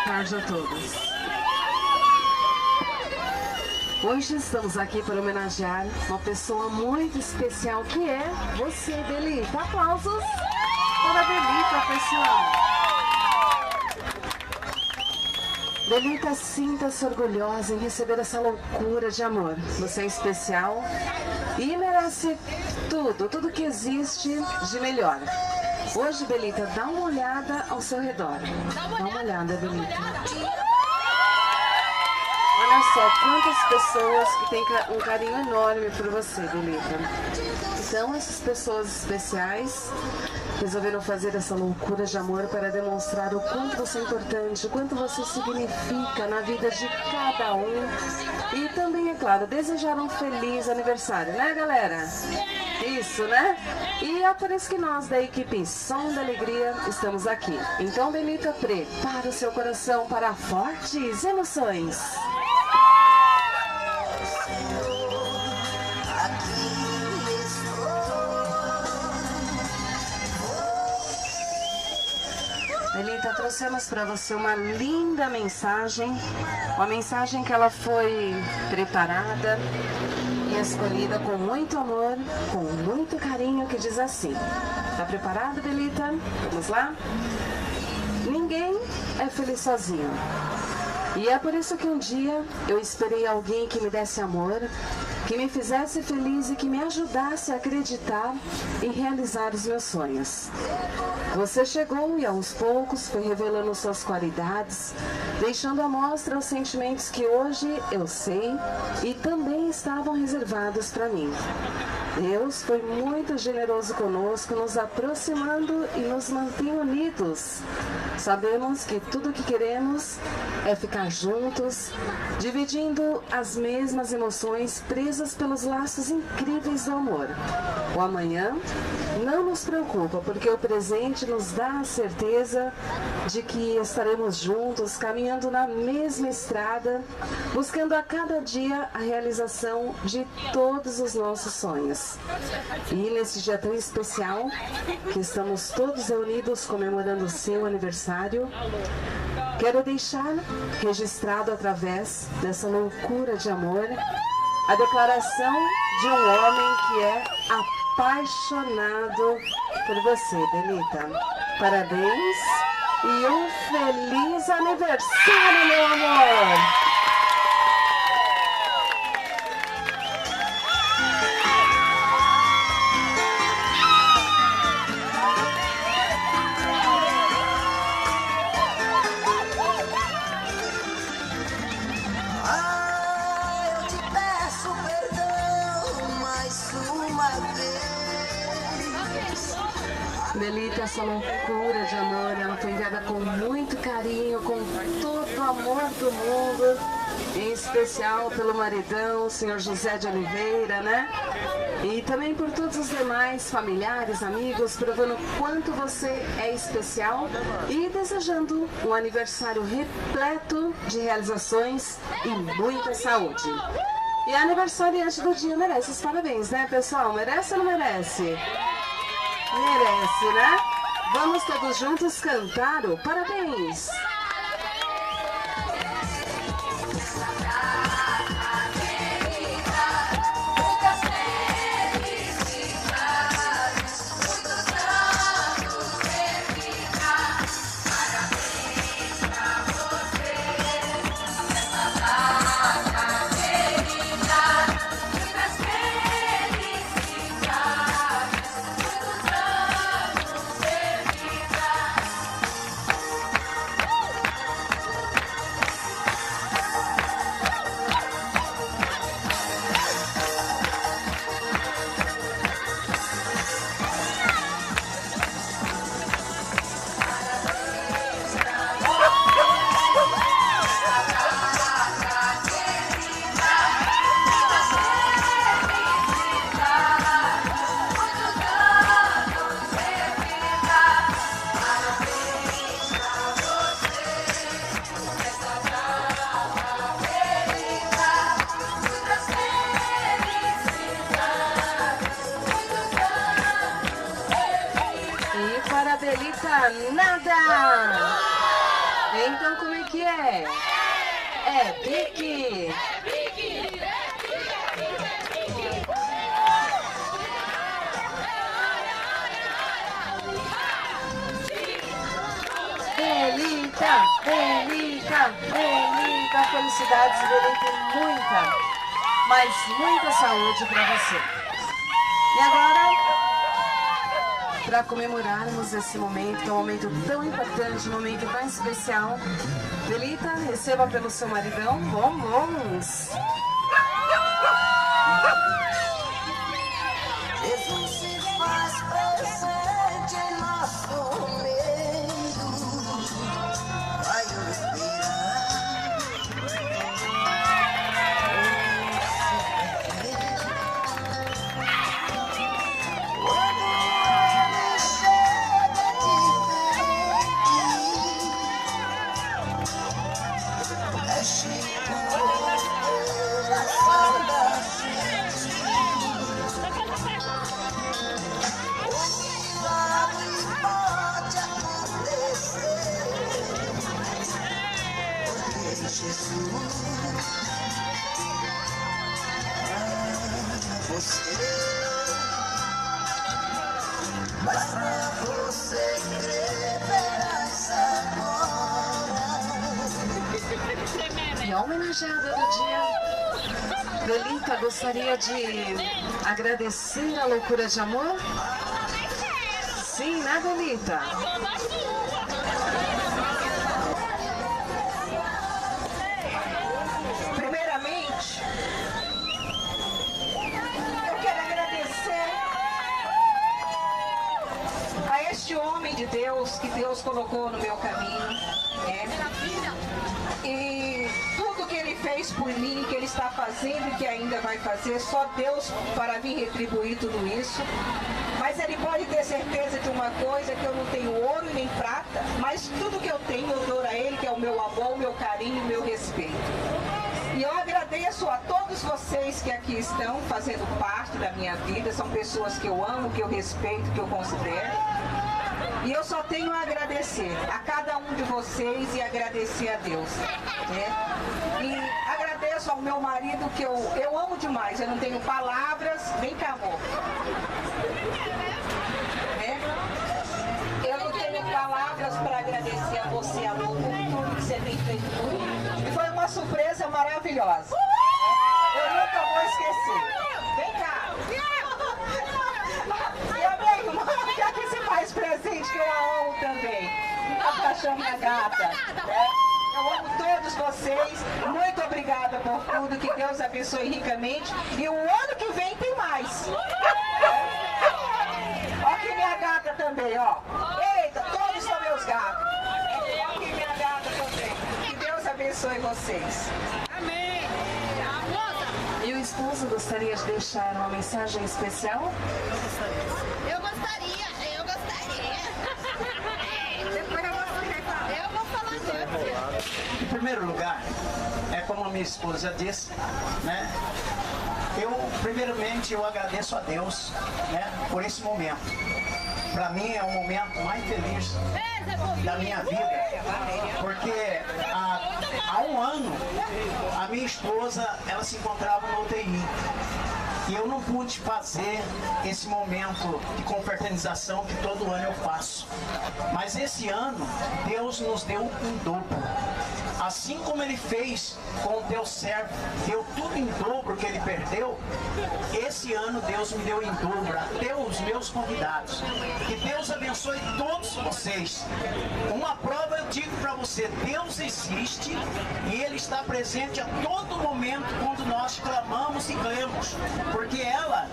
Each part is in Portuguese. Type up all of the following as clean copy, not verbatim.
tarde a todos. Hoje estamos aqui para homenagear uma pessoa muito especial, que é você, Belita. Aplausos para a Belita, pessoal. Belita, sinta-se orgulhosa em receber essa loucura de amor. Você é especial e merece tudo que existe de melhor. Hoje, Belita, dá uma olhada ao seu redor. Dá uma olhada, Belita. Olha só quantas pessoas que têm um carinho enorme por você, Belita. Então, essas pessoas especiais resolveram fazer essa loucura de amor para demonstrar o quanto você é importante, o quanto você significa na vida de cada um. E também, é claro, desejar um feliz aniversário, né, galera? Isso, né? E é por isso que nós, da equipe Som da Alegria, estamos aqui. Então, Belita, prepara o seu coração para fortes emoções. Belita, trouxemos para você uma linda mensagem, uma mensagem que ela foi preparada e escolhida com muito amor, com muito carinho, que diz assim. Tá preparada, Belita? Vamos lá? Ninguém é feliz sozinho. E é por isso que um dia eu esperei alguém que me desse amor, que me fizesse feliz e que me ajudasse a acreditar e realizar os meus sonhos. Você chegou e aos poucos foi revelando suas qualidades, deixando à mostra os sentimentos que hoje eu sei e também estavam reservados para mim. Deus foi muito generoso conosco, nos aproximando e nos mantém unidos. Sabemos que tudo o que queremos é ficar juntos, dividindo as mesmas emoções, presas pelos laços incríveis do amor. O amanhã não nos preocupa, porque o presente nos dá a certeza de que estaremos juntos, caminhando na mesma estrada, buscando a cada dia a realização de todos os nossos sonhos. E nesse dia tão especial, que estamos todos reunidos comemorando o seu aniversário, quero deixar registrado através dessa loucura de amor a declaração de um homem que é apaixonado por você, Belita. Parabéns e um feliz aniversário, meu amor! Belita, essa loucura de amor, ela foi enviada com muito carinho, com todo o amor do mundo, em especial pelo maridão, o senhor José de Oliveira, né? E também por todos os demais familiares, amigos, provando o quanto você é especial e desejando um aniversário repleto de realizações e muita saúde. E a aniversariante do dia merece os parabéns, né, pessoal? Merece ou não merece? Merece, né? Vamos todos juntos cantar o parabéns. Belita, nada! Então, como é que é? É pique! Belita, Belita, Belita, felicidades, Belita, e muita, mas muita saúde para você. E agora, para comemorarmos esse momento, que é um momento tão importante, um momento tão especial, Belita, receba pelo seu maridão bombons. Jesus se faz presente em nosso meio, vai quando ele chega diferente, mexe com o coração da gente. Pode acontecer, porque Jesus ama você. Mas pra você crer, verás agora. E a homenageada do dia, Belita, gostaria de agradecer a loucura de amor? Sim, né, Belita? Primeiramente, eu quero agradecer a este homem de Deus que Deus colocou no meu caminho, né? E tudo que ele fez por mim, que ele está fazendo e que ainda vai fazer, só Deus para me retribuir tudo isso. Mas ele pode ter certeza de uma coisa, que eu não tenho ouro nem prata, mas tudo que eu tenho eu dou a ele, que é o meu amor, o meu carinho, o meu respeito. E eu agradeço a todos vocês que aqui estão fazendo parte da minha vida, são pessoas que eu amo, que eu respeito, que eu considero. E eu só tenho a agradecer a cada um de vocês e agradecer a Deus, né? E agradeço ao meu marido, que eu amo demais, eu não tenho palavras, vem cá, amor. Eu não tenho palavras para agradecer a você, amor, por tudo que você tem feito por mim. E foi uma surpresa maravilhosa. Eu nunca vou esquecer. Vem cá. E a minha irmã, que aqui se faz presente, que eu a amo também. A paixão, minha gata. Eu amo todos vocês. Muito obrigada por tudo. Que Deus abençoe ricamente. E o ano que vem tem mais. Ó aqui minha gata também, ó. Eita, todos são meus gatos. Ó aqui minha gata também. Que Deus abençoe vocês. Amém. E o esposo gostaria de deixar uma mensagem especial? Eu gostaria. Depois eu vou falar antes. Em primeiro lugar, é como a minha esposa disse, né? Primeiramente, eu agradeço a Deus, né, por esse momento. Para mim é o momento mais feliz da minha vida, porque há um ano a minha esposa ela se encontrava no UTI. E eu não pude fazer esse momento de confraternização que todo ano eu faço. Mas esse ano, Deus nos deu um dobro. Assim como Ele fez com o teu servo, deu tudo em dobro que ele perdeu, esse ano Deus me deu em dobro, até os meus convidados. Que Deus abençoe todos vocês. Uma prova eu digo para você, Deus existe e Ele está presente a todo momento quando nós clamamos e cremos. Porque ela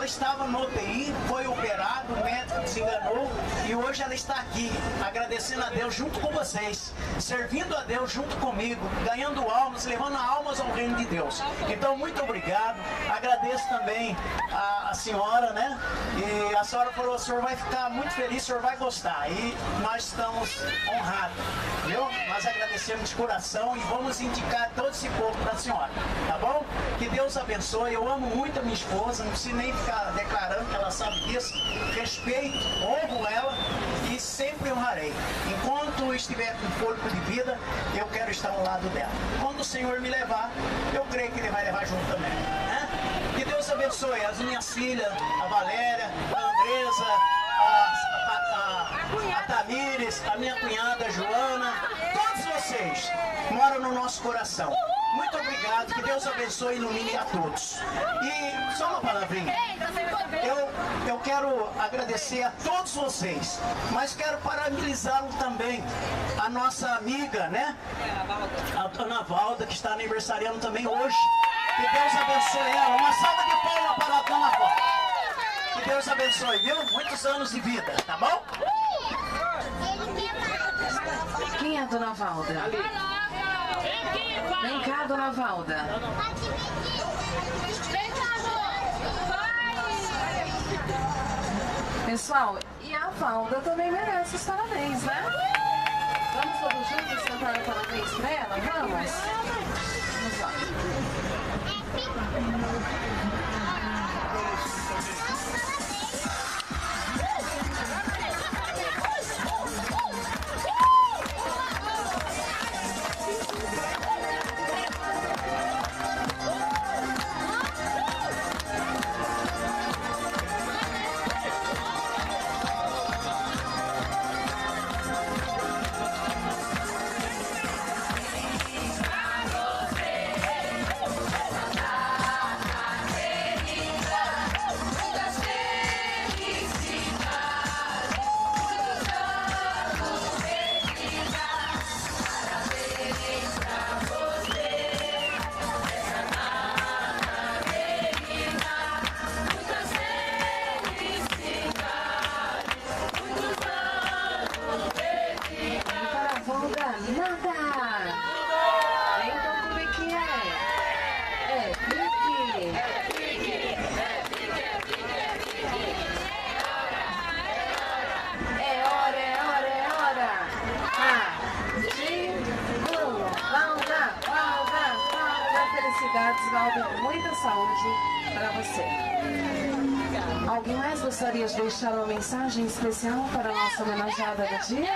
estava no UTI, foi operada, o médico desenganou e hoje ela está aqui, agradecendo a Deus junto com vocês, servindo a Deus junto comigo, ganhando almas, levando almas ao reino de Deus. Então, muito obrigado. Agradeço também a senhora, né? E a senhora falou, o senhor vai ficar muito feliz, o senhor vai gostar. E nós estamos honrados, viu? Nós agradecemos de coração e vamos indicar todo esse povo para a senhora, tá bom? Que Deus abençoe. Eu amo muito a minha esposa, não preciso nem ficar declarando que ela sabe disso. Respeito, honro ela e sempre honrarei. Enquanto enquanto estiver com fôlego de vida, eu quero estar ao lado dela. Quando o Senhor me levar, eu creio que Ele vai levar junto também, né? Que Deus abençoe as minhas filhas, a Valéria, a Andresa, a Tamires, a minha cunhada, a Joana, todos vocês moram no nosso coração. Muito obrigado, que Deus abençoe e ilumine a todos. E só uma palavrinha. Eu quero agradecer a todos vocês, mas quero parabenizá-lo também, a nossa amiga, né? A Dona Valda, que está aniversariando também hoje. Que Deus abençoe ela. Uma salva de palmas para a Dona Valda. Que Deus abençoe, viu? Muitos anos de vida, tá bom? Quem é a Dona Valda? Vem cá, Dona Valda. Pessoal, e a Valda também merece os parabéns, né? Vamos todos juntos cantar parabéns pra ela? Vamos? Vamos lá. Valda, muita saúde para você. Alguém mais gostaria de deixar uma mensagem especial para a nossa homenageada do dia?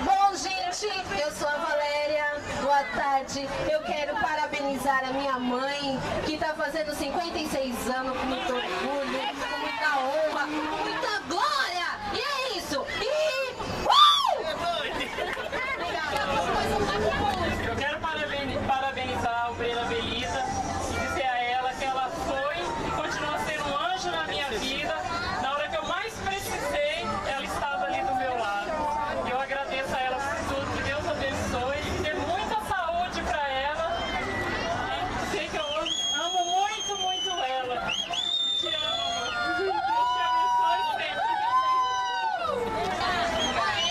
Bom, gente, eu sou a Valéria. Boa tarde. Eu quero parabenizar a minha mãe, que está fazendo 56 anos, com muito orgulho, com muita honra, com muita glória. E é isso. Eu quero parabenizar a Brena Belisa e dizer a ela que ela foi e continua sendo um anjo na minha vida. Na hora que eu mais precisei, ela estava ali do meu lado. Eu agradeço a ela por tudo, que Deus abençoe e dê muita saúde para ela. E sei que eu amo muito, muito ela. Te amo, amor. Deus te abençoe sempre.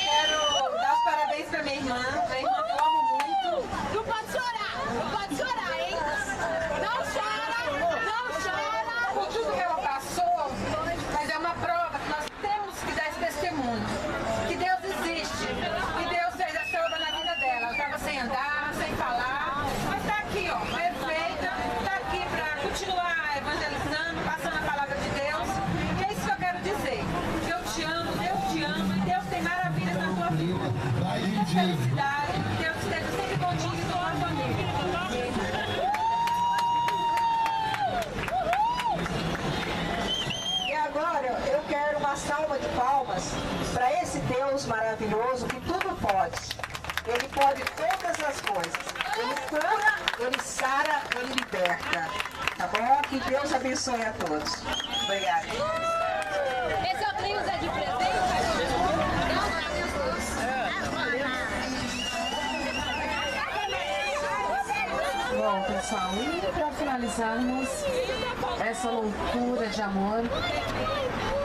Quero dar os parabéns para minha irmã que eu amo muito. Não pode chorar, hein? Não chora. Por tudo que ela passou, mas é uma prova que nós temos que dar esse testemunho. Que Deus existe. Que Deus fez essa obra na vida dela. Ela estava sem andar, sem falar, mas está aqui, ó, perfeita. Está aqui para continuar evangelizando, passando a palavra de Deus. E é isso que eu quero dizer. Que eu te amo, Deus te ama, e Deus tem maravilhas na tua vida. Muita felicidade. Deus esteja sempre contigo e com a família. E agora eu quero uma salva de palmas para esse Deus maravilhoso que tudo pode. Ele pode todas as coisas. Ele cura, ele sara, ele liberta. Tá bom? Que Deus abençoe a todos. Obrigada. Esse é o trio Zé de presente? Bom, pessoal, e para finalizarmos essa loucura de amor,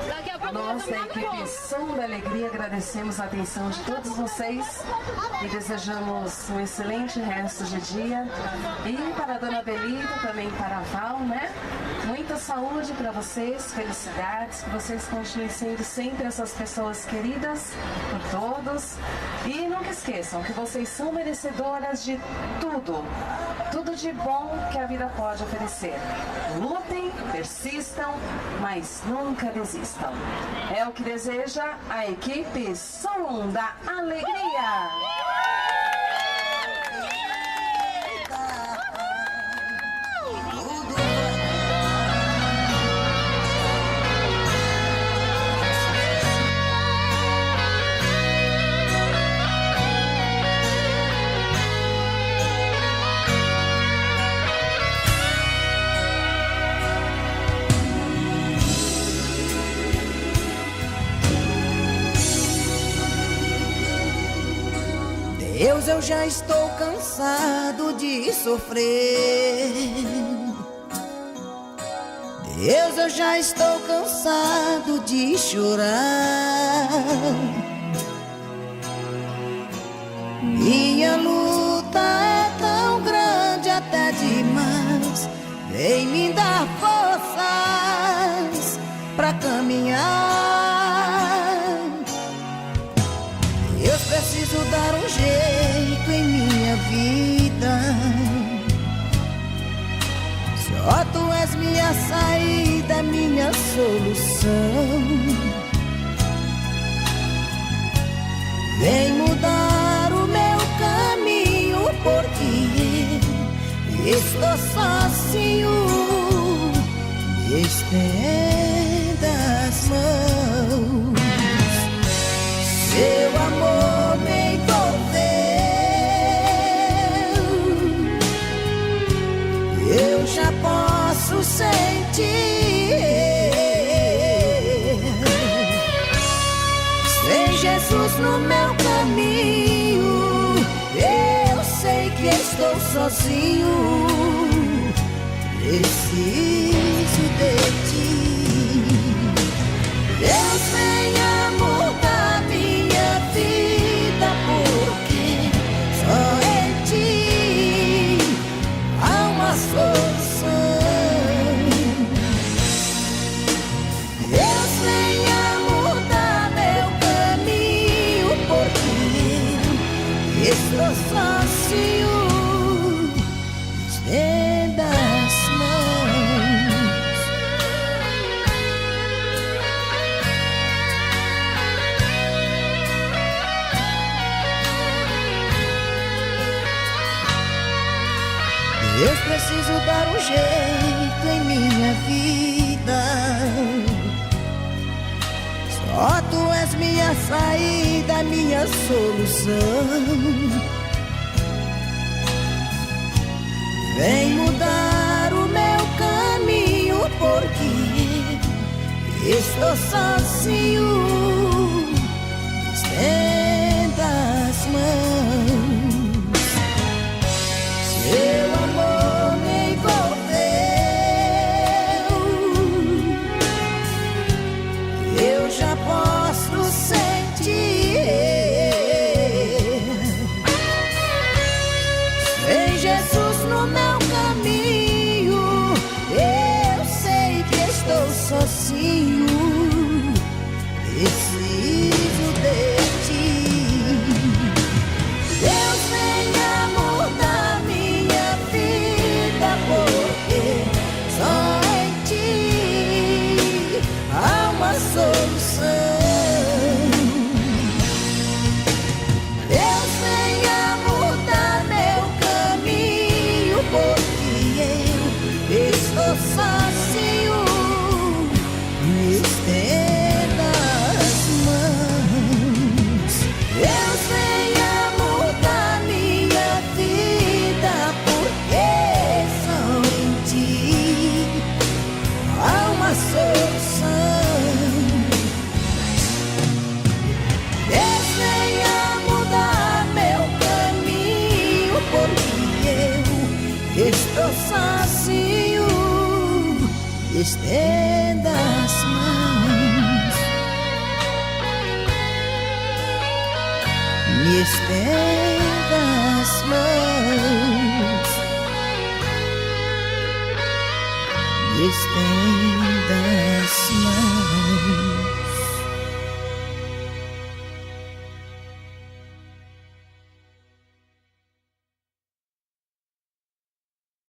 Daqui a pouco nós da vamos tomar equipe conta. Som da Alegria agradecemos a atenção de todos vocês e desejamos um excelente resto de dia. E para a Dona Belita, também para a Val, né? Muita saúde para vocês, felicidades, que vocês continuem sendo sempre essas pessoas queridas por todos. E nunca esqueçam que vocês são merecedoras de tudo, tudo de bom que a vida pode oferecer. Lutem, persistam, mas nunca desistam. É o que deseja a equipe Som da Alegria. Deus, eu já estou cansado de sofrer. Deus, eu já estou cansado de chorar. Minha luta é tão grande até demais. Vem me dar forças pra caminhar. Eu preciso dar um jeito em minha vida. Só tu és minha saída, minha solução. Vem mudar o meu caminho, porque estou sozinho. Me estenda as mãos. Seu amor me envolveu. Eu já posso sentir. Sem Jesus no meu caminho, eu sei que estou sozinho. Preciso de ti. Deus, venha mudar minha vida, porque só em ti há uma solução. Deus, venha mudar meu caminho, porque estou sozinho. Estenda as mãos. Eu preciso dar um jeito em minha vida. Só tu és minha saída, minha solução. Vem mudar o meu caminho, porque estou sozinho. Estenda as mãos. Seu amor me envolveu. Eu já posso sentir. Sem Jesus no meu caminho, eu sei que estou sozinho. Preciso de ti. Deus, venha mudar minha vida, porque só em ti há uma solução. Deus, venha mudar meu caminho, porque eu estou sozinho. Me estenda as mãos. Deus, venha mudar minha vida, porque só em ti há uma solução. Deus, venha mudar meu caminho, porque eu estou sozinho. Estenda as mãos. Me estenda as mãos. Me estenda as mãos.